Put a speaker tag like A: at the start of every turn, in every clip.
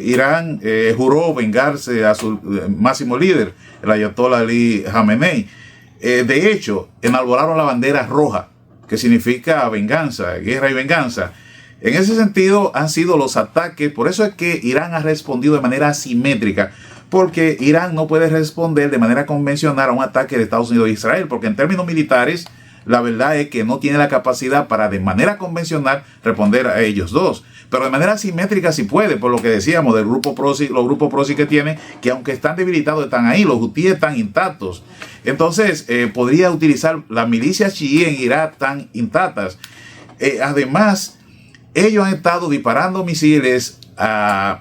A: Irán juró vengarse a su máximo líder, el ayatollah Ali Khamenei. De hecho, enarbolaron la bandera roja, que significa venganza, guerra y venganza. En ese sentido han sido los ataques, por eso es que Irán ha respondido de manera asimétrica, porque Irán no puede responder de manera convencional a un ataque de Estados Unidos e Israel, porque en términos militares, la verdad es que no tiene la capacidad para de manera convencional responder a ellos dos. Pero de manera asimétrica sí puede, por lo que decíamos del grupo PROSI, los grupos PROSI que tienen, que aunque están debilitados, están ahí, los hutíes están intactos. Entonces, podría utilizar las milicias chií en Irak tan intactas. Además, ellos han estado disparando misiles a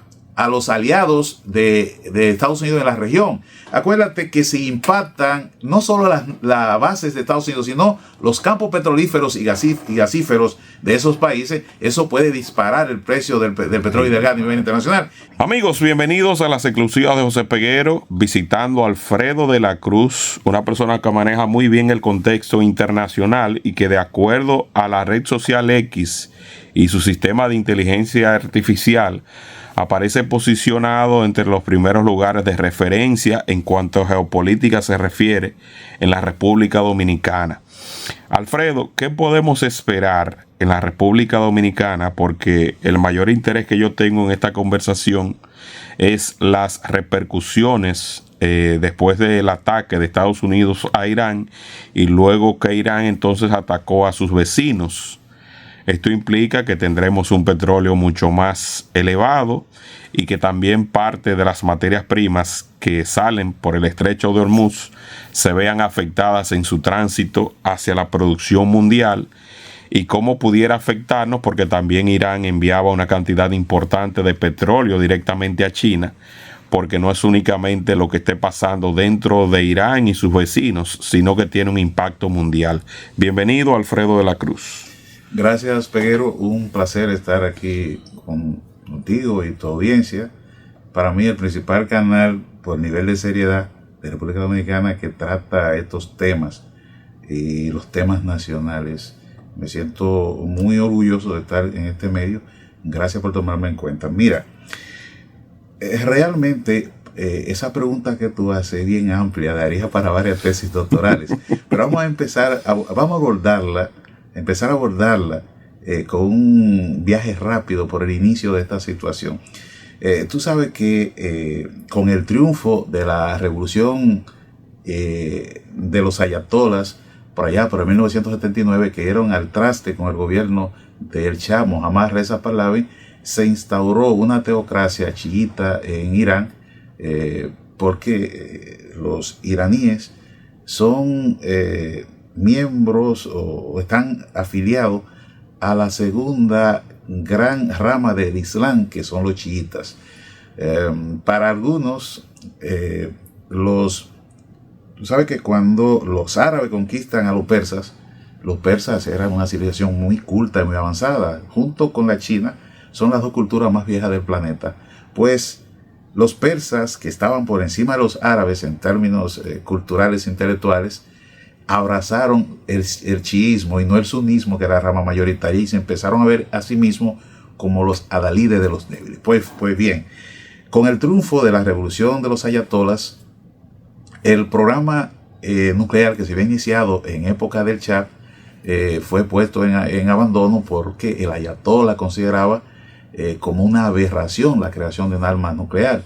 A: los aliados de Estados Unidos en la región. Acuérdate que si impactan no solo las bases de Estados Unidos, sino los campos petrolíferos y gasíferos de esos países, eso puede disparar el precio del petróleo y del gas a nivel internacional.
B: Amigos, bienvenidos a las exclusivas de José Peguero, visitando a Alfredo de la Cruz, una persona que maneja muy bien el contexto internacional y que, de acuerdo a la red social X y su sistema de inteligencia artificial, aparece posicionado entre los primeros lugares de referencia en cuanto a geopolítica se refiere en la República Dominicana. Alfredo, ¿qué podemos esperar en la República Dominicana? Porque el mayor interés que yo tengo en esta conversación es las repercusiones después del ataque de Estados Unidos a Irán y luego que Irán entonces atacó a sus vecinos. Esto implica que tendremos un petróleo mucho más elevado y que también parte de las materias primas que salen por el estrecho de Hormuz se vean afectadas en su tránsito hacia la producción mundial, y cómo pudiera afectarnos porque también Irán enviaba una cantidad importante de petróleo directamente a China, porque no es únicamente lo que esté pasando dentro de Irán y sus vecinos, sino que tiene un impacto mundial. Bienvenido, Alfredo de la Cruz.
A: Gracias, Peguero. Un placer estar aquí contigo y tu audiencia. Para mí, el principal canal por nivel de seriedad de República Dominicana que trata estos temas y los temas nacionales. Me siento muy orgulloso de estar en este medio. Gracias por tomarme en cuenta. Mira, realmente esa pregunta que tú haces es bien amplia, daría para varias tesis doctorales. Pero vamos a abordarla con un viaje rápido por el inicio de esta situación. Tú sabes que con el triunfo de la revolución de los ayatolas, por allá por el 1979, que dieron al traste con el gobierno del Shah Mohammad Reza Pahlavi, se instauró una teocracia chiita en Irán, porque los iraníes son miembros o están afiliados a la segunda gran rama del Islam, que son los chiitas. Para algunos, tú sabes que cuando los árabes conquistan a los persas eran una civilización muy culta y muy avanzada. Junto con la China, son las dos culturas más viejas del planeta. Pues los persas, que estaban por encima de los árabes en términos culturales e intelectuales, abrazaron el chiismo y no el sunismo, que era la rama mayoritaria, y se empezaron a ver a sí mismos como los adalides de los débiles. Pues bien, con el triunfo de la revolución de los ayatolas, el programa nuclear que se había iniciado en época del Shah fue puesto en abandono, porque el ayatola consideraba como una aberración la creación de un arma nuclear.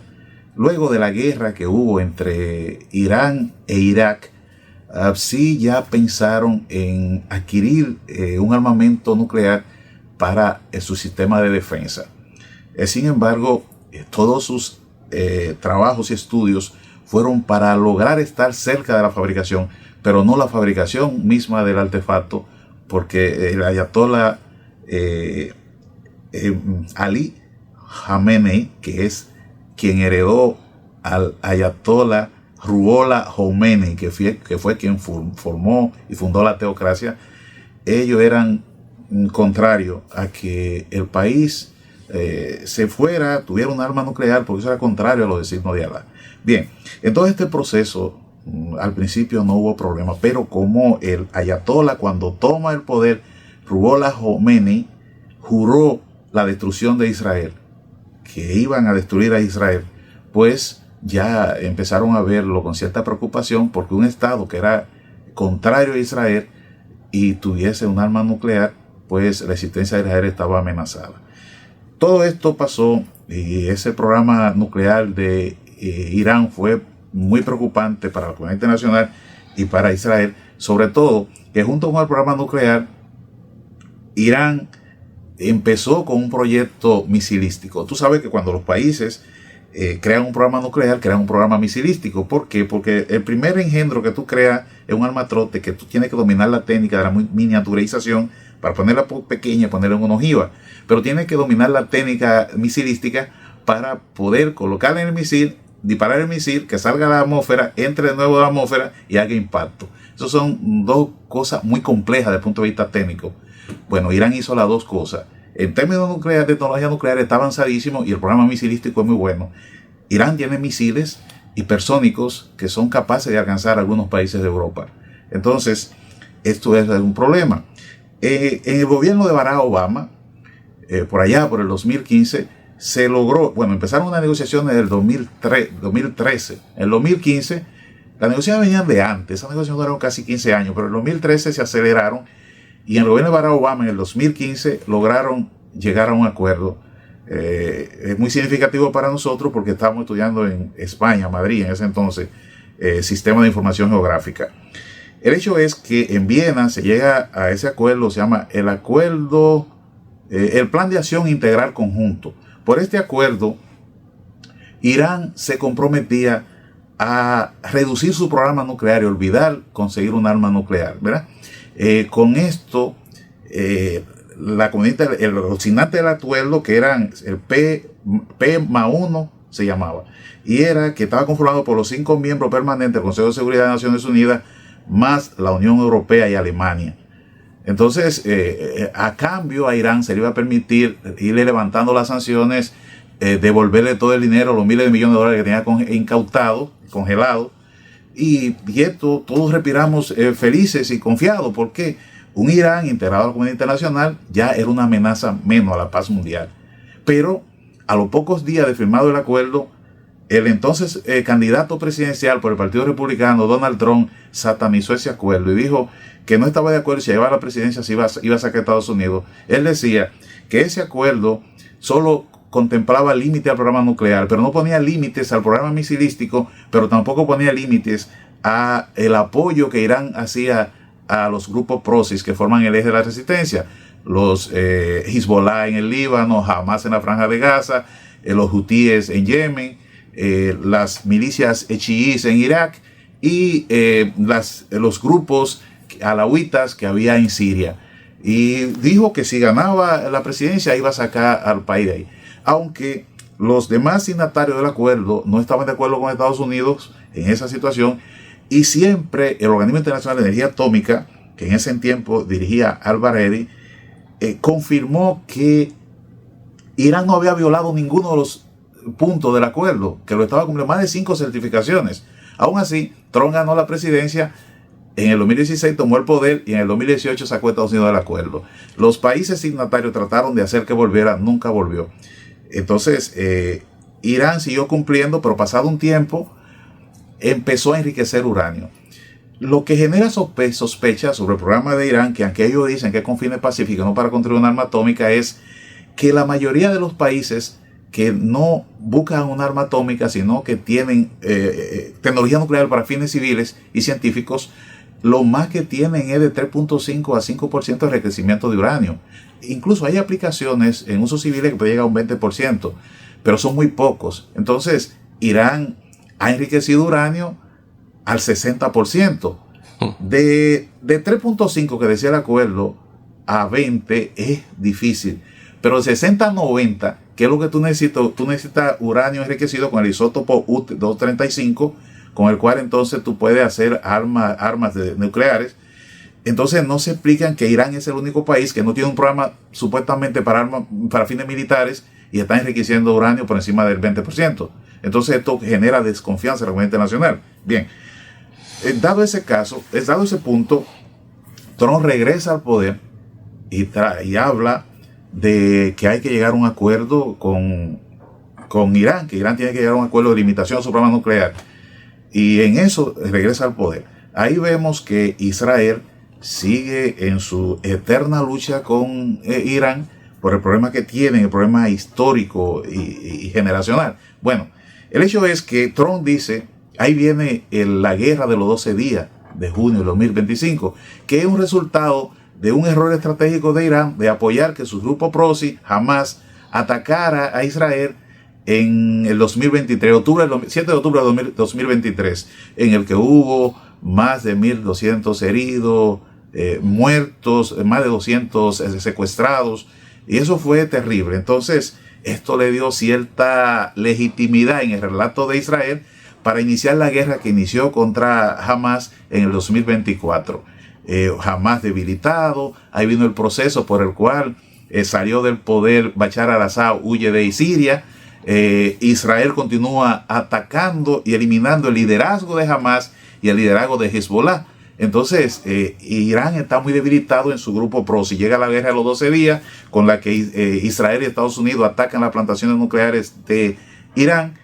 A: Luego de la guerra que hubo entre Irán e Irak, sí ya pensaron en adquirir un armamento nuclear para su sistema de defensa. Sin embargo, todos sus trabajos y estudios fueron para lograr estar cerca de la fabricación, pero no la fabricación misma del artefacto, porque el ayatollah Ali Khamenei, que es quien heredó al ayatollah Ruhollah Khomeini, que fue quien formó y fundó la teocracia, ellos eran contrarios a que el país tuviera un arma nuclear, porque eso era contrario a los designios de Alá. Bien, en todo este proceso, al principio no hubo problema, pero como el ayatollah, cuando toma el poder, Ruhollah Khomeini juró la destrucción de Israel, que iban a destruir a Israel, pues ya empezaron a verlo con cierta preocupación, porque un Estado que era contrario a Israel y tuviese un arma nuclear, pues la existencia de Israel estaba amenazada. Todo esto pasó y ese programa nuclear de Irán fue muy preocupante para la comunidad internacional y para Israel, sobre todo que junto con el programa nuclear, Irán empezó con un proyecto misilístico. Tú sabes que cuando los países crean un programa nuclear, crean un programa misilístico. ¿Por qué? Porque el primer engendro que tú creas es un armatrote que tú tienes que dominar la técnica de la miniaturización para ponerla pequeña y ponerla en una ojiva. Pero tienes que dominar la técnica misilística para poder colocarla en el misil, disparar el misil, que salga a la atmósfera, entre de nuevo a la atmósfera y haga impacto. Esas son dos cosas muy complejas desde el punto de vista técnico. Bueno, Irán hizo las dos cosas. En términos de tecnología nuclear está avanzadísimo y el programa misilístico es muy bueno. Irán tiene misiles hipersónicos que son capaces de alcanzar algunos países de Europa. Entonces, esto es un problema. En el gobierno de Barack Obama, por allá, por el 2015, se logró, bueno, empezaron unas negociaciones del 2013. En el 2015, las negociaciones venían de antes, esas negociaciones duraron casi 15 años, pero en el 2013 se aceleraron y en el gobierno de Barack Obama, en el 2015, lograron llegar a un acuerdo. Es muy significativo para nosotros porque estábamos estudiando en España, Madrid, en ese entonces, Sistema de Información Geográfica. El hecho es que en Viena se llega a ese acuerdo, se llama el acuerdo, el Plan de Acción Integral Conjunto. Por este acuerdo, Irán se comprometía a reducir su programa nuclear y olvidar conseguir un arma nuclear, ¿verdad? Con esto, los signantes del acuerdo, que eran el P+1, se llamaba, y era que estaba conformado por los 5 miembros permanentes del Consejo de Seguridad de Naciones Unidas, más la Unión Europea y Alemania. Entonces, a cambio a Irán se le iba a permitir irle levantando las sanciones, devolverle todo el dinero, los miles de millones de dólares que tenía incautado, congelado, y esto todos respiramos felices y confiados, porque un Irán integrado a la comunidad internacional ya era una amenaza menos a la paz mundial. Pero a los pocos días de firmado el acuerdo, el entonces candidato presidencial por el Partido Republicano, Donald Trump, satanizó ese acuerdo y dijo que no estaba de acuerdo si llevaba la presidencia, si iba a sacar a Estados Unidos. Él decía que ese acuerdo solo contemplaba límites al programa nuclear, pero no ponía límites al programa misilístico, pero tampoco ponía límites a el apoyo que Irán hacía a los grupos prosis que forman el eje de la resistencia, los Hezbollah en el Líbano, Hamas en la Franja de Gaza, los hutíes en Yemen, las milicias chiíes en Irak y los grupos alawitas que había en Siria. Y dijo que si ganaba la presidencia iba a sacar al país de ahí. Aunque los demás signatarios del acuerdo no estaban de acuerdo con Estados Unidos en esa situación, y siempre el Organismo Internacional de Energía Atómica, que en ese tiempo dirigía al-Baredi, confirmó que Irán no había violado ninguno de los puntos del acuerdo, que lo estaba cumpliendo, más de 5 certificaciones. Aún así, Trump ganó la presidencia, en el 2016 tomó el poder y en el 2018 sacó a Estados Unidos del acuerdo. Los países signatarios trataron de hacer que volviera, nunca volvió. Entonces, Irán siguió cumpliendo, pero pasado un tiempo empezó a enriquecer uranio. Lo que genera sospecha sobre el programa de Irán, que aunque ellos dicen que es con fines pacíficos, no para construir un arma atómica, es que la mayoría de los países que no buscan un arma atómica, sino que tienen tecnología nuclear para fines civiles y científicos, lo más que tienen es de 3.5 a 5% de enriquecimiento de uranio. Incluso hay aplicaciones en usos civiles que puede llegar a un 20%, pero son muy pocos. Entonces, Irán ha enriquecido uranio al 60%. De 3.5 que decía el acuerdo a 20 es difícil, pero de 60 a 90, que es lo que tú necesitas uranio enriquecido con el isótopo U-235, con el cual entonces tú puedes hacer armas nucleares. Entonces no se explican que Irán es el único país que no tiene un programa supuestamente para fines militares y está enriqueciendo uranio por encima del 20%. Entonces esto genera desconfianza en la comunidad internacional. Bien, dado ese caso, dado ese punto, Trump regresa al poder y habla de que hay que llegar a un acuerdo con con Irán, que Irán tiene que llegar a un acuerdo de limitación de su programa nuclear. Y en eso regresa al poder. Ahí vemos que Israel sigue en su eterna lucha con Irán por el problema que tienen, el problema histórico y generacional. Bueno, el hecho es que Trump dice, ahí viene la guerra de los 12 días de junio de 2025, que es un resultado de un error estratégico de Irán de apoyar que su grupo Proxy jamás atacara a Israel en el 2023, 7 de octubre de 2023, en el que hubo más de 1.200 heridos, muertos, más de 200 secuestrados, y eso fue terrible. Entonces, esto le dio cierta legitimidad en el relato de Israel para iniciar la guerra que inició contra Hamas en el 2024. Hamas debilitado, ahí vino el proceso por el cual salió del poder Bashar al-Assad, huye de Siria. Israel continúa atacando y eliminando el liderazgo de Hamas y el liderazgo de Hezbollah. Entonces, Irán está muy debilitado en su grupo Proxy. Llega la guerra de los 12 días, con la que Israel y Estados Unidos atacan las plantaciones nucleares de Irán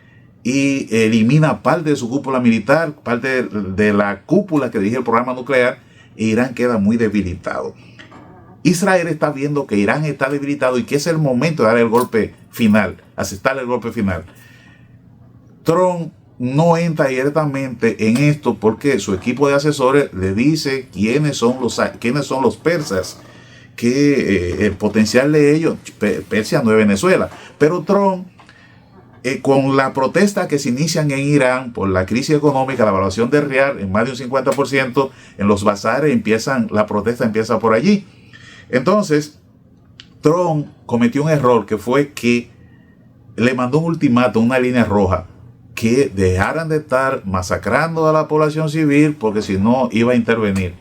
A: y elimina parte de su cúpula militar, parte de la cúpula que dirige el programa nuclear, e Irán queda muy debilitado. Israel está viendo que Irán está debilitado y que es el momento de dar el golpe final, aceptar el golpe final. Trump no entra directamente en esto porque su equipo de asesores le dice quiénes son los persas, que el potencial de ellos, Persia no es Venezuela. Pero Trump, con la protesta que se inician en Irán por la crisis económica, la evaluación del real en más de un 50%, en los bazares la protesta empieza por allí. Entonces, Trump cometió un error que fue que le mandó un ultimátum, una línea roja, que dejaran de estar masacrando a la población civil porque si no iba a intervenir.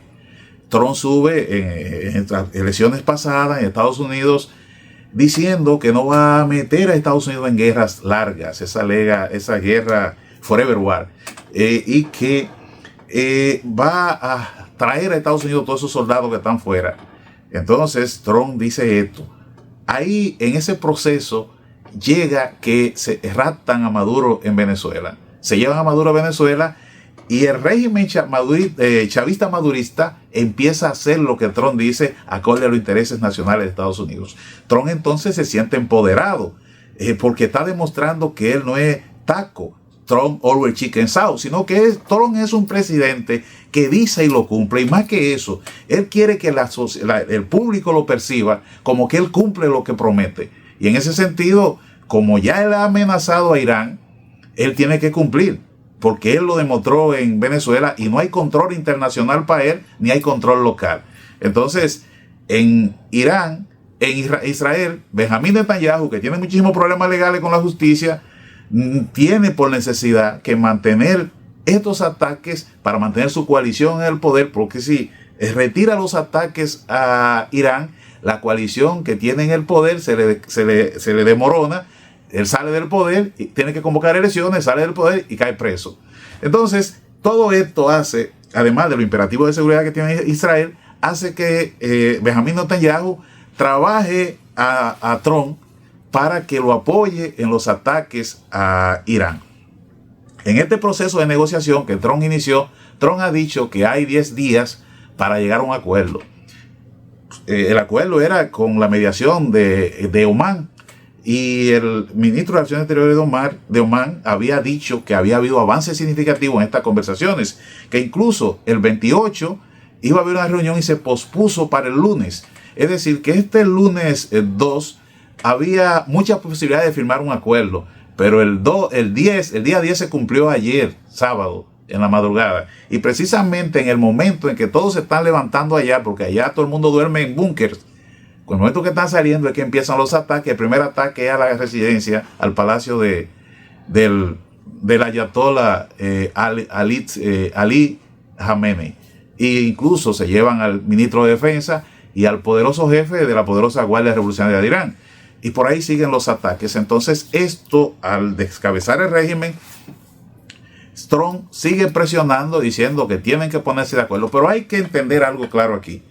A: Trump sube en las elecciones pasadas en Estados Unidos diciendo que no va a meter a Estados Unidos en guerras largas, esa guerra Forever War, y que va a traer a Estados Unidos todos esos soldados que están fuera. Entonces Trump dice esto. Ahí en ese proceso llega que se raptan a Maduro en Venezuela. Se llevan a Maduro a Venezuela y el régimen chavista madurista empieza a hacer lo que Trump dice acorde a los intereses nacionales de Estados Unidos. Trump entonces se siente empoderado porque está demostrando que él no es taco, Trump always chicken south, sino que Trump es un presidente que dice y lo cumple, y más que eso, él quiere que el público lo perciba como que él cumple lo que promete. Y en ese sentido, como ya él ha amenazado a Irán, él tiene que cumplir, porque él lo demostró en Venezuela y no hay control internacional para él, ni hay control local. Entonces, en Irán, en Israel, Benjamín Netanyahu, que tiene muchísimos problemas legales con la justicia, tiene por necesidad que mantener estos ataques para mantener su coalición en el poder, porque si retira los ataques a Irán, la coalición que tiene en el poder se le demorona, él sale del poder, y tiene que convocar elecciones, sale del poder y cae preso. Entonces, todo esto hace, además de lo imperativo de seguridad que tiene Israel, hace que Benjamín Netanyahu trabaje a Trump para que lo apoye en los ataques a Irán. En este proceso de negociación que Trump inició, Trump ha dicho que hay 10 días para llegar a un acuerdo. El acuerdo era con la mediación de Omán, y el ministro de Relaciones Exteriores de Omán había dicho que había habido avances significativos en estas conversaciones, que incluso el 28 iba a haber una reunión y se pospuso para el lunes. Es decir, que este lunes 2 había muchas posibilidades de firmar un acuerdo, pero el día 10 se cumplió ayer, sábado, en la madrugada. Y precisamente en el momento en que todos se están levantando allá, porque allá todo el mundo duerme en búnkers, con el momento que están saliendo es que empiezan los ataques. El primer ataque es a la residencia, al palacio del ayatollah Ali Khamenei. E incluso se llevan al ministro de Defensa y al poderoso jefe de la poderosa Guardia Revolucionaria de Irán. Y por ahí siguen los ataques. Entonces esto, al descabezar el régimen, Trump sigue presionando, diciendo que tienen que ponerse de acuerdo. Pero hay que entender algo claro aquí.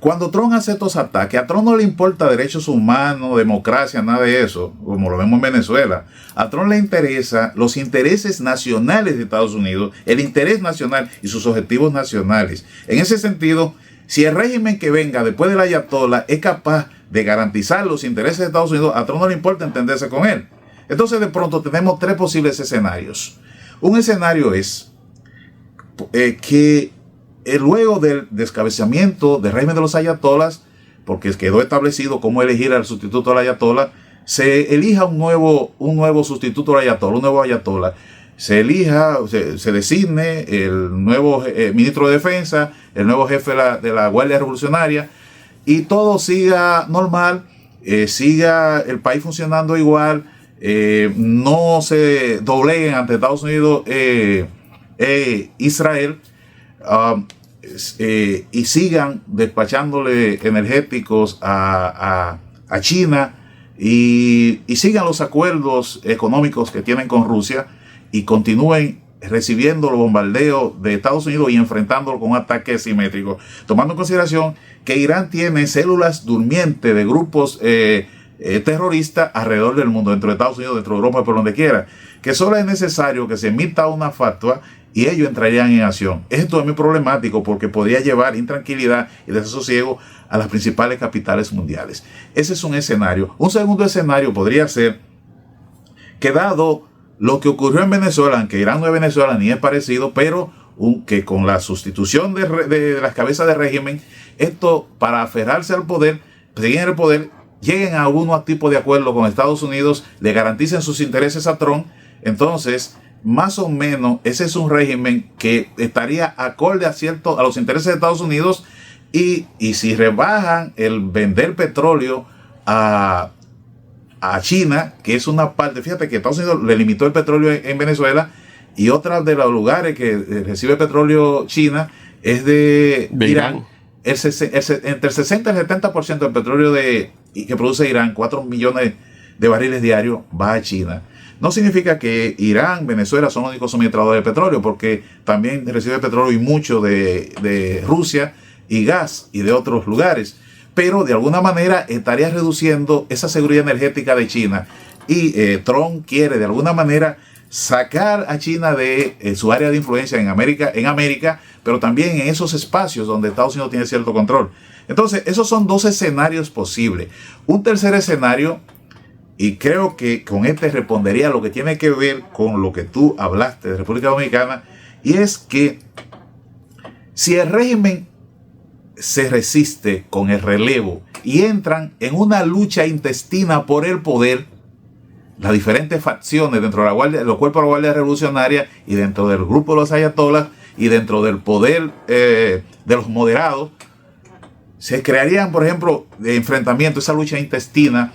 A: Cuando Trump hace estos ataques, a Trump no le importa derechos humanos, democracia, nada de eso, como lo vemos en Venezuela. A Trump le interesa los intereses nacionales de Estados Unidos, el interés nacional y sus objetivos nacionales. En ese sentido, si el régimen que venga después del ayatollah es capaz de garantizar los intereses de Estados Unidos, a Trump no le importa entenderse con él. Entonces, de pronto tenemos tres posibles escenarios. Un escenario es que luego del descabezamiento del régimen de los ayatolás, porque quedó establecido cómo elegir al sustituto del ayatolá, se elija un nuevo sustituto del ayatolá, un nuevo ayatolá. Se designe el nuevo ministro de Defensa, el nuevo jefe de la Guardia Revolucionaria, y todo siga normal, siga el país funcionando igual, no se dobleguen ante Estados Unidos Israel, y sigan despachándole energéticos a China y sigan los acuerdos económicos que tienen con Rusia y continúen recibiendo los bombardeos de Estados Unidos y enfrentándolo con un ataque simétrico, tomando en consideración que Irán tiene células durmientes de grupos terroristas alrededor del mundo, dentro de Estados Unidos, dentro de Europa, por donde quiera, que solo es necesario que se emita una fatua y ellos entrarían en acción. Esto es muy problemático porque podría llevar intranquilidad y desasosiego a las principales capitales mundiales. Ese es un escenario. Un segundo escenario podría ser que, dado lo que ocurrió en Venezuela, aunque Irán no es Venezuela ni es parecido, pero que con la sustitución de las cabezas de régimen, esto, para aferrarse al poder, seguir en el poder, lleguen a algún tipo de acuerdo con Estados Unidos, le garanticen sus intereses a Trump. Entonces, más o menos, ese es un régimen que estaría acorde a los intereses de Estados Unidos, y si rebajan el vender petróleo a China, que es una parte, fíjate que Estados Unidos le limitó el petróleo en Venezuela, y otra de los lugares que recibe petróleo China es de Irán. Entre el 60 y el 70% del petróleo que produce Irán, 4 millones de barriles diarios, va a China. No significa que Irán, Venezuela son los únicos suministradores de petróleo, porque también recibe petróleo y mucho de Rusia, y gas y de otros lugares. Pero de alguna manera estaría reduciendo esa seguridad energética de China. Y Trump quiere de alguna manera sacar a China de su área de influencia en América, pero también en esos espacios donde Estados Unidos tiene cierto control. Entonces, esos son dos escenarios posibles. Un tercer escenario, y creo que con este respondería a lo que tiene que ver con lo que tú hablaste de República Dominicana, y es que si el régimen se resiste con el relevo y entran en una lucha intestina por el poder, las diferentes facciones dentro de los cuerpos de la Guardia Revolucionaria y dentro del grupo de los ayatolás y dentro del poder de los moderados, se crearían, por ejemplo, enfrentamientos, esa lucha intestina,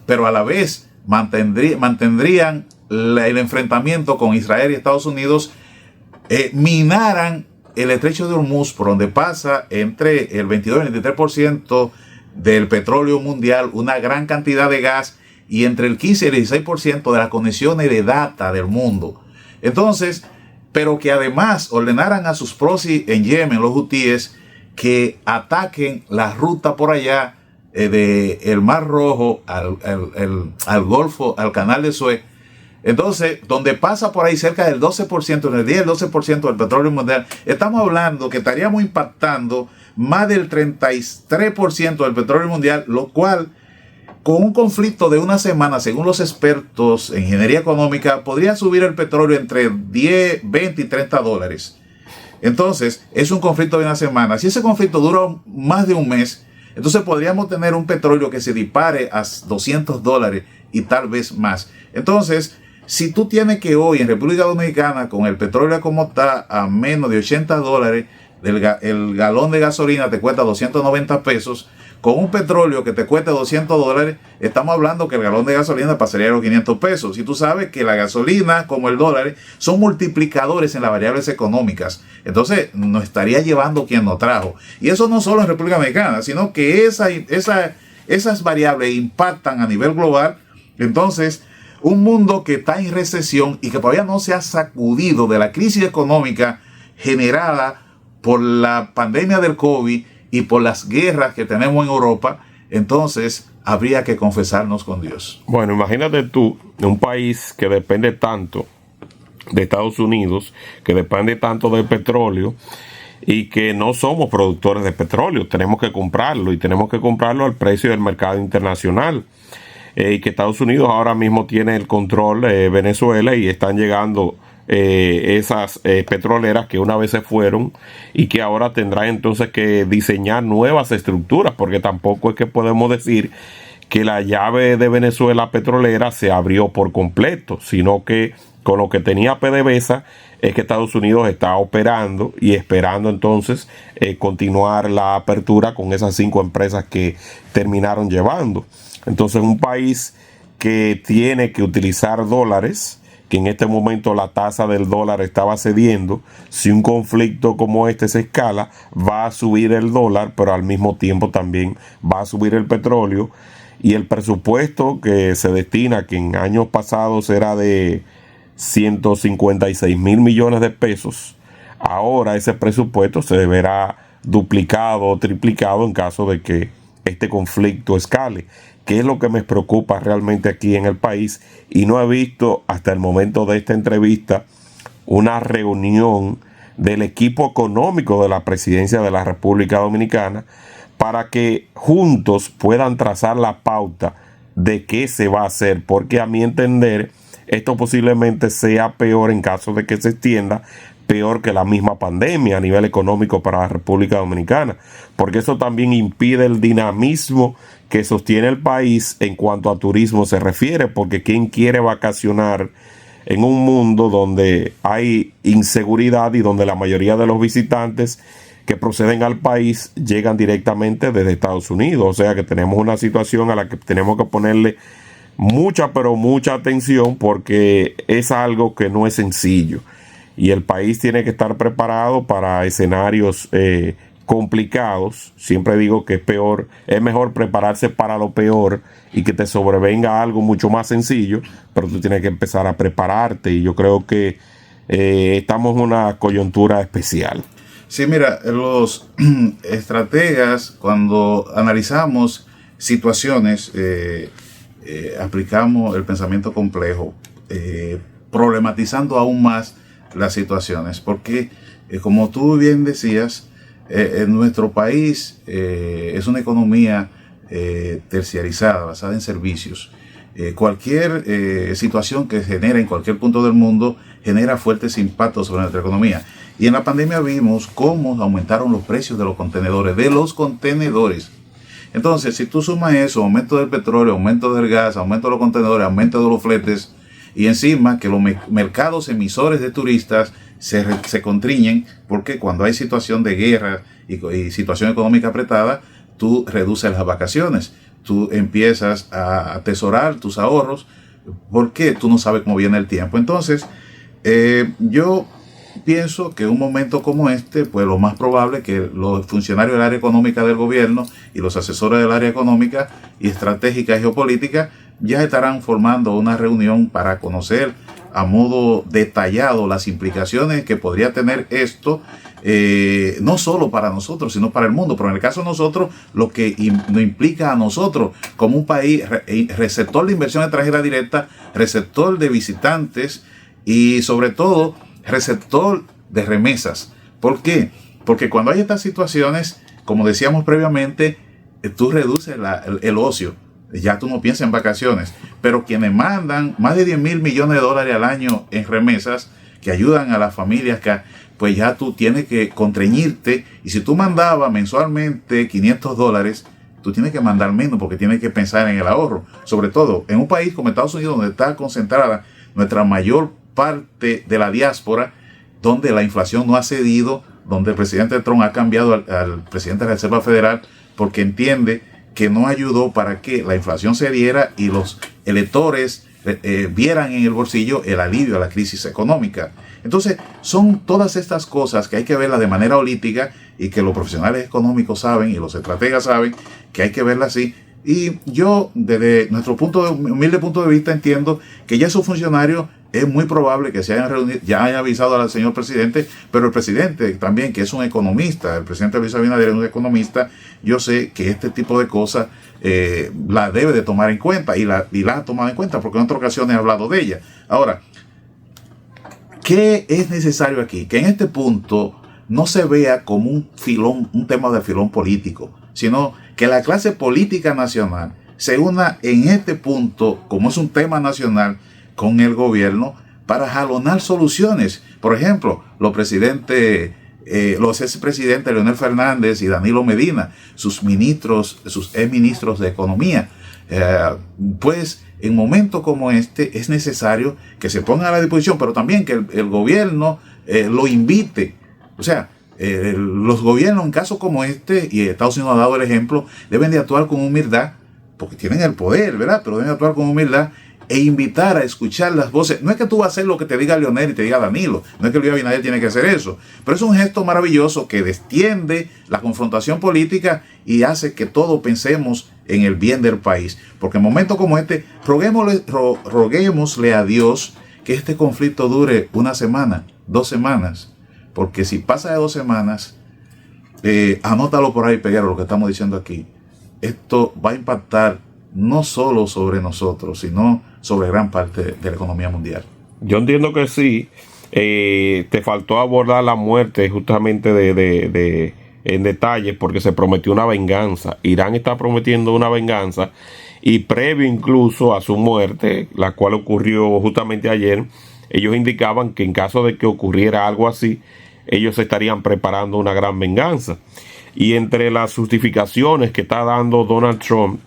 A: pero a la vez mantendrían el enfrentamiento con Israel y Estados Unidos, minaran el estrecho de Hormuz, por donde pasa entre el 22 y el 23% del petróleo mundial, una gran cantidad de gas, y entre el 15 y el 16% de las conexiones de data del mundo. Entonces, pero que además ordenaran a sus proxy en Yemen, los hutíes, que ataquen la ruta por allá del Mar Rojo al Golfo, al Canal de Suez. Entonces, donde pasa por ahí cerca del 12%, en el día del 12% del petróleo mundial, estamos hablando que estaríamos impactando más del 33% del petróleo mundial, lo cual, con un conflicto de una semana, según los expertos en ingeniería económica, podría subir el petróleo entre 10, 20 y 30 dólares. Entonces, es un conflicto de una semana. Si ese conflicto dura más de un mes, entonces podríamos tener un petróleo que se dispare a 200 dólares y tal vez más. Entonces, si tú tienes que hoy en República Dominicana, con el petróleo como está a menos de 80 dólares, el galón de gasolina te cuesta 290 pesos, con un petróleo que te cueste 200 dólares, estamos hablando que el galón de gasolina pasaría a los 500 pesos. Y tú sabes que la gasolina, como el dólar, son multiplicadores en las variables económicas. Entonces, nos estaría llevando quien nos trajo. Y eso no solo en República Dominicana, sino que esas variables impactan a nivel global. Entonces, un mundo que está en recesión y que todavía no se ha sacudido de la crisis económica generada por la pandemia del COVID, y por las guerras que tenemos en Europa, entonces habría que confesarnos con Dios.
B: Bueno, imagínate tú, un país que depende tanto de Estados Unidos, que depende tanto del petróleo, y que no somos productores de petróleo, tenemos que comprarlo y tenemos que comprarlo al precio del mercado internacional. Y que Estados Unidos ahora mismo tiene el control de Venezuela y están llegando esas petroleras que una vez se fueron y que ahora tendrán entonces que diseñar nuevas estructuras, porque tampoco es que podemos decir que la llave de Venezuela petrolera se abrió por completo, sino que con lo que tenía PDVSA es que Estados Unidos está operando y esperando entonces continuar la apertura con esas 5 empresas que terminaron llevando. Entonces un país que tiene que utilizar dólares, que en este momento la tasa del dólar estaba cediendo, si un conflicto como este se escala, va a subir el dólar, pero al mismo tiempo también va a subir el petróleo, y el presupuesto que se destina, que en años pasados era de 156 mil millones de pesos, ahora ese presupuesto se verá duplicado o triplicado en caso de que este conflicto escale, que es lo que me preocupa realmente aquí en el país. Y no he visto hasta el momento de esta entrevista una reunión del equipo económico de la presidencia de la República Dominicana para que juntos puedan trazar la pauta de qué se va a hacer, porque a mi entender esto posiblemente sea peor en caso de que se extienda, peor que la misma pandemia a nivel económico para la República Dominicana, porque eso también impide el dinamismo que sostiene el país en cuanto a turismo se refiere, porque ¿quién quiere vacacionar en un mundo donde hay inseguridad y donde la mayoría de los visitantes que proceden al país llegan directamente desde Estados Unidos? O sea que tenemos una situación a la que tenemos que ponerle mucha, pero mucha atención, porque es algo que no es sencillo y el país tiene que estar preparado para escenarios complicados. Siempre digo que es mejor prepararse para lo peor y que te sobrevenga algo mucho más sencillo, pero tú tienes que empezar a prepararte, y yo creo que estamos en una coyuntura especial.
A: Sí, mira, los estrategas, cuando analizamos situaciones, aplicamos el pensamiento complejo, problematizando aún más las situaciones, porque como tú bien decías, en nuestro país es una economía terciarizada, basada en servicios. Cualquier situación que se genera en cualquier punto del mundo genera fuertes impactos sobre nuestra economía. Y en la pandemia vimos cómo aumentaron los precios de los contenedores. Entonces, si tú sumas eso, aumento del petróleo, aumento del gas, aumento de los contenedores, aumento de los fletes, y encima que los mercados emisores de turistas se contriñen, porque cuando hay situación de guerra y situación económica apretada, tú reduces las vacaciones, tú empiezas a atesorar tus ahorros, porque tú no sabes cómo viene el tiempo. Entonces, yo pienso que en un momento como este, pues lo más probable es que los funcionarios del área económica del gobierno y los asesores del área económica y estratégica y geopolítica ya estarán formando una reunión para conocer a modo detallado las implicaciones que podría tener esto, no solo para nosotros, sino para el mundo. Pero en el caso de nosotros, lo que nos implica a nosotros como un país receptor de inversión extranjera directa, receptor de visitantes y sobre todo receptor de remesas. ¿Por qué? Porque cuando hay estas situaciones, como decíamos previamente, tú reduces el ocio. Ya tú no piensas en vacaciones, pero quienes mandan más de 10 mil millones de dólares al año en remesas que ayudan a las familias, pues ya tú tienes que contrañirte, y si tú mandabas mensualmente $500, tú tienes que mandar menos porque tienes que pensar en el ahorro, sobre todo en un país como Estados Unidos, donde está concentrada nuestra mayor parte de la diáspora, donde la inflación no ha cedido, donde el presidente Trump ha cambiado al presidente de la Reserva Federal porque entiende que no ayudó para que la inflación se diera y los electores vieran en el bolsillo el alivio a la crisis económica. Entonces, son todas estas cosas que hay que verlas de manera holística y que los profesionales económicos saben y los estrategas saben que hay que verlas así, Y yo, desde nuestro humilde punto de vista, entiendo que ya esos funcionarios es muy probable que se hayan reunido, ya hayan avisado al señor presidente, pero el presidente también, que es un economista, el presidente Luis Abinader es un economista, yo sé que este tipo de cosas la debe de tomar en cuenta y la ha tomado en cuenta, porque en otras ocasiones he hablado de ella. Ahora, ¿qué es necesario aquí? Que en este punto no se vea como un tema de filón político, sino que la clase política nacional se una en este punto, como es un tema nacional, con el gobierno para jalonar soluciones. Por ejemplo, los expresidentes Leonel Fernández y Danilo Medina, sus exministros de Economía, pues en momentos como este es necesario que se pongan a la disposición, pero también que el gobierno lo invite. O sea, los gobiernos en casos como este, y Estados Unidos ha dado el ejemplo, deben de actuar con humildad, porque tienen el poder, ¿verdad? Pero deben actuar con humildad e invitar a escuchar las voces. No es que tú vas a hacer lo que te diga Leonel y te diga Danilo, no es que Luis Abinader tiene que hacer eso, pero es un gesto maravilloso que destiende la confrontación política y hace que todos pensemos en el bien del país. Porque en momentos como este, roguémosle a Dios que este conflicto dure una semana, 2 semanas, porque si pasa de 2 semanas, anótalo por ahí, Peguero, lo que estamos diciendo aquí. Esto va a impactar no solo sobre nosotros, sino sobre gran parte de la economía mundial.
B: Yo entiendo que sí. Te faltó abordar la muerte justamente en detalle, porque se prometió una venganza. Irán está prometiendo una venganza, y previo incluso a su muerte, la cual ocurrió justamente ayer, ellos indicaban que en caso de que ocurriera algo así, ellos estarían preparando una gran venganza. Y entre las justificaciones que está dando Donald Trump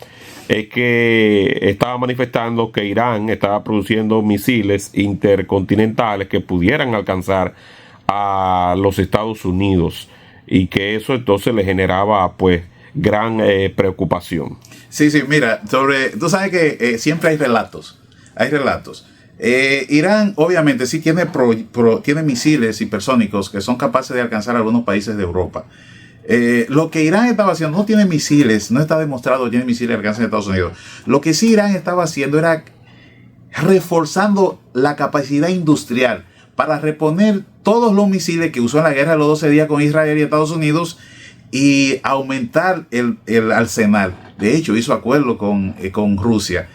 B: es que estaba manifestando que Irán estaba produciendo misiles intercontinentales que pudieran alcanzar a los Estados Unidos, y que eso entonces le generaba pues gran preocupación.
A: Sí, mira, tú sabes que siempre hay relatos. Irán obviamente sí tiene misiles hipersónicos que son capaces de alcanzar a algunos países de Europa. Lo que Irán estaba haciendo, no tiene misiles, no está demostrado que tiene misiles de alcance en Estados Unidos. Lo que sí Irán estaba haciendo era reforzando la capacidad industrial para reponer todos los misiles que usó en la guerra de los 12 días con Israel y Estados Unidos, y aumentar el arsenal. De hecho, hizo acuerdo con Rusia.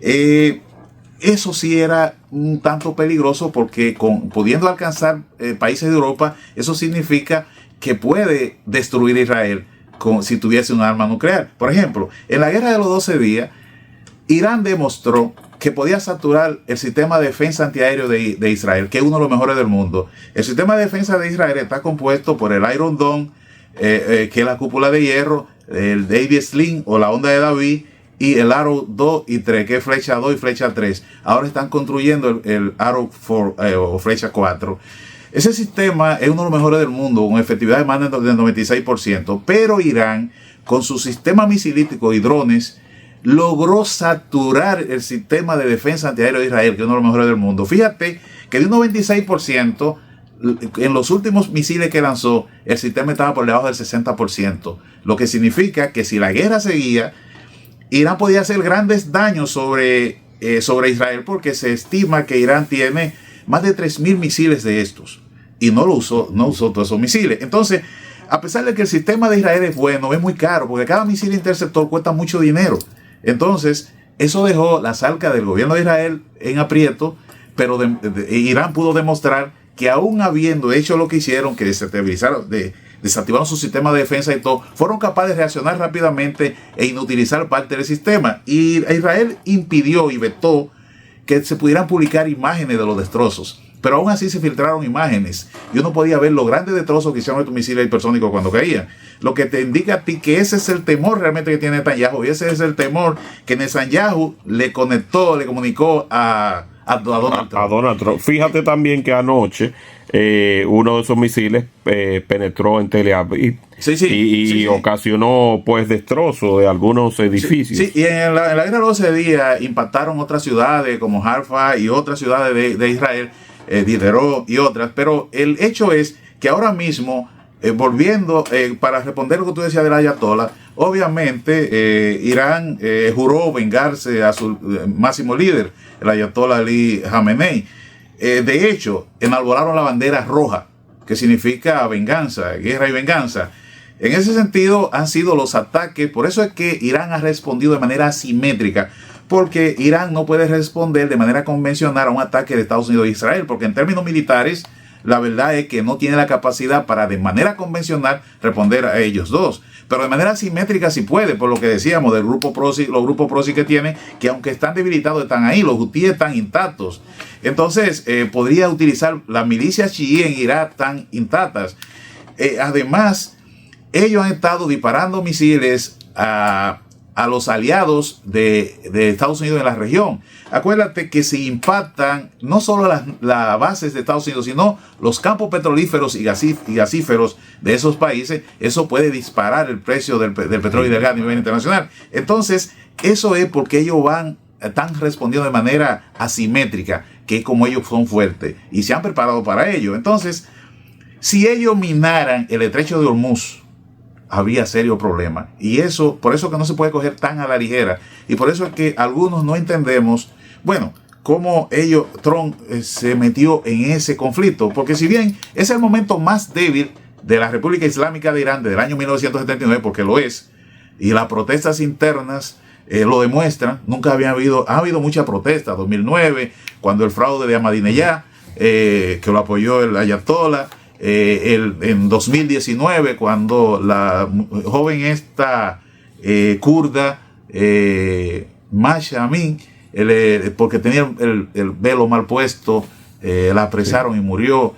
A: Eso sí era un tanto peligroso, porque pudiendo alcanzar países de Europa, eso significa que puede destruir Israel si tuviese un arma nuclear. Por ejemplo, en la guerra de los 12 días, Irán demostró que podía saturar el sistema de defensa antiaéreo de Israel, que es uno de los mejores del mundo. El sistema de defensa de Israel está compuesto por el Iron Dome, que es la cúpula de hierro, el David Sling o la onda de David, y el Arrow 2 y 3, que es flecha 2 y flecha 3. Ahora están construyendo el Arrow 4 o flecha 4. Ese sistema es uno de los mejores del mundo, con efectividad de más del 96%, pero Irán, con su sistema misilítico y drones, logró saturar el sistema de defensa antiaéreo de Israel, que es uno de los mejores del mundo. Fíjate que de un 96%, en los últimos misiles que lanzó, el sistema estaba por debajo del 60%, lo que significa que si la guerra seguía, Irán podía hacer grandes daños sobre Israel, porque se estima que Irán tiene más de 3.000 misiles de estos, y no usó todos esos misiles. Entonces, a pesar de que el sistema de Israel es bueno, es muy caro, porque cada misil interceptor cuesta mucho dinero. Entonces, eso dejó la salca del gobierno de Israel en aprieto, pero Irán pudo demostrar que aún habiendo hecho lo que hicieron, que desactivaron su sistema de defensa y todo, fueron capaces de reaccionar rápidamente e inutilizar parte del sistema. Y Israel impidió y vetó que se pudieran publicar imágenes de los destrozos. Pero aún así se filtraron imágenes y uno podía ver los grandes destrozos que hicieron estos misiles hipersónicos cuando caían. Lo que te indica a ti que ese es el temor realmente que tiene Netanyahu, y ese es el temor que Netanyahu le comunicó a Donald Trump.
B: A Donald Trump. Fíjate también que anoche uno de esos misiles penetró en Tel Aviv y ocasionó pues destrozos de algunos edificios.
A: Sí, y en la guerra de los 12 días impactaron otras ciudades como Haifa y otras ciudades de Israel, Diderot y otras, pero el hecho es que ahora mismo volviendo, para responder lo que tú decías del ayatollah, obviamente Irán juró vengarse a su máximo líder, el ayatollah Ali Khamenei. De hecho, enarbolaron la bandera roja, que significa venganza, guerra y venganza. En ese sentido han sido los ataques, por eso es que Irán ha respondido de manera asimétrica, porque Irán no puede responder de manera convencional a un ataque de Estados Unidos e Israel, porque en términos militares, la verdad es que no tiene la capacidad para de manera convencional responder a ellos dos. Pero de manera asimétrica sí puede, por lo que decíamos del grupo proxy, los grupos proxy que tienen, que aunque están debilitados están ahí, los hutíes están intactos. Entonces podría utilizar las milicias chií en Irak tan intactas. Además, ellos han estado disparando misiles a los aliados de Estados Unidos en la región. Acuérdate que si impactan no solo las bases de Estados Unidos, sino los campos petrolíferos y gasíferos de esos países, eso puede disparar el precio del petróleo y del gas a nivel internacional. Entonces, eso es porque ellos están respondiendo de manera asimétrica, que es como ellos son fuertes y se han preparado para ello. Entonces, si ellos minaran el estrecho de Hormuz, habría serio problema. Y eso, por eso que no se puede coger tan a la ligera. Y por eso es que algunos no entendemos, bueno, cómo Trump se metió en ese conflicto. Porque si bien es el momento más débil de la República Islámica de Irán desde el año 1979, porque lo es, y las protestas internas lo demuestran, ha habido muchas protestas. 2009, cuando el fraude de Ahmadinejad, que lo apoyó el ayatollah. En 2019, cuando la joven esta kurda Masha Amin, porque tenía el velo mal puesto, la apresaron y murió.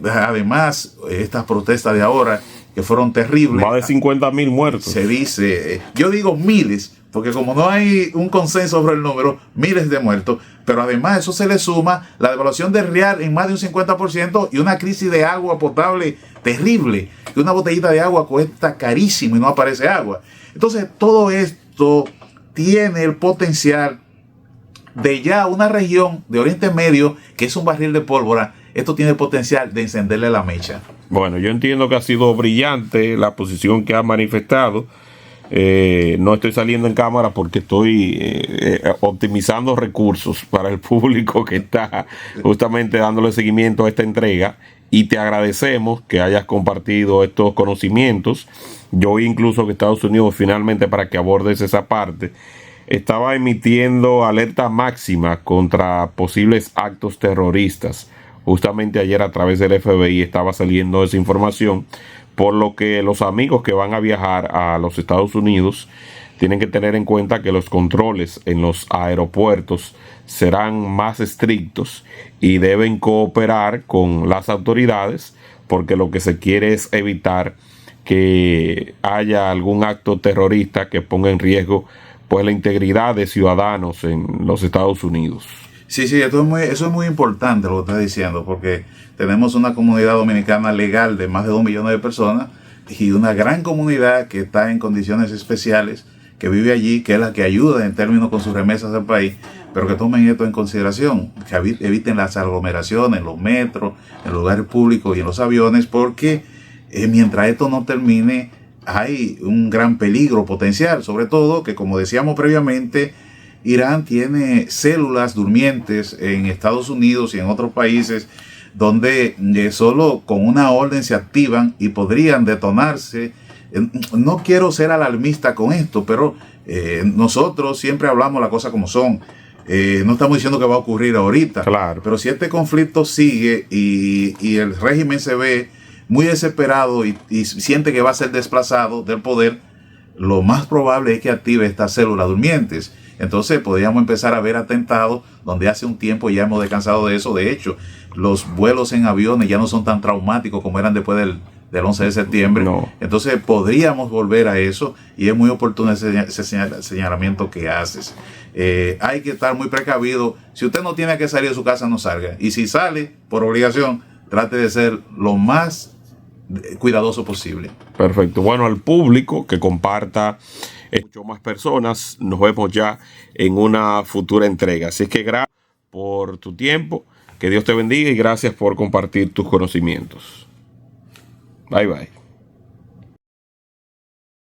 A: Además, estas protestas de ahora que fueron terribles,
B: más de 50,000 muertos.
A: Se dice, yo digo miles, porque como no hay un consenso sobre el número, miles de muertos. Pero además eso se le suma la devaluación del real en más de un 50% y una crisis de agua potable terrible, que una botellita de agua cuesta carísimo y no aparece agua. Entonces todo esto tiene el potencial de ya una región de Oriente Medio que es un barril de pólvora. Esto tiene el potencial de encenderle la mecha.
B: Bueno, yo entiendo que ha sido brillante la posición que ha manifestado. No estoy saliendo en cámara porque estoy optimizando recursos para el público que está justamente dándole seguimiento a esta entrega, y te agradecemos que hayas compartido estos conocimientos. Yo incluso que Estados Unidos, finalmente, para que abordes esa parte, estaba emitiendo alerta máxima contra posibles actos terroristas. Justamente ayer a través del FBI estaba saliendo esa información, por lo que los amigos que van a viajar a los Estados Unidos tienen que tener en cuenta que los controles en los aeropuertos serán más estrictos y deben cooperar con las autoridades, porque lo que se quiere es evitar que haya algún acto terrorista que ponga en riesgo pues la integridad de ciudadanos en los Estados Unidos.
A: Sí, eso es muy importante lo que estás diciendo, porque tenemos una comunidad dominicana legal de más de 2 millones de personas y una gran comunidad que está en condiciones especiales, que vive allí, que es la que ayuda en términos con sus remesas al país, pero que tomen esto en consideración, que eviten las aglomeraciones en los metros, en los lugares públicos y en los aviones, porque mientras esto no termine hay un gran peligro potencial, sobre todo que, como decíamos previamente, Irán tiene células durmientes en Estados Unidos y en otros países donde solo con una orden se activan y podrían detonarse. No quiero ser alarmista con esto, pero nosotros siempre hablamos las cosas como son. No estamos diciendo que va a ocurrir ahorita,
B: claro,
A: pero si este conflicto sigue y el régimen se ve muy desesperado y siente que va a ser desplazado del poder, lo más probable es que active estas células durmientes. Entonces podríamos empezar a ver atentados donde hace un tiempo ya hemos descansado de eso. De hecho, los vuelos en aviones ya no son tan traumáticos como eran después del 11 de septiembre.
B: No.
A: Entonces podríamos volver a eso, y es muy oportuno ese señalamiento que haces. Hay que estar muy precavido. Si usted no tiene que salir de su casa, no salga. Y si sale por obligación, trate de ser lo más cuidadoso posible.
B: Perfecto. Bueno, al público que comparta mucho más personas, nos vemos ya en una futura entrega. Así que gracias por tu tiempo, que Dios te bendiga, y gracias por compartir tus conocimientos. Bye bye.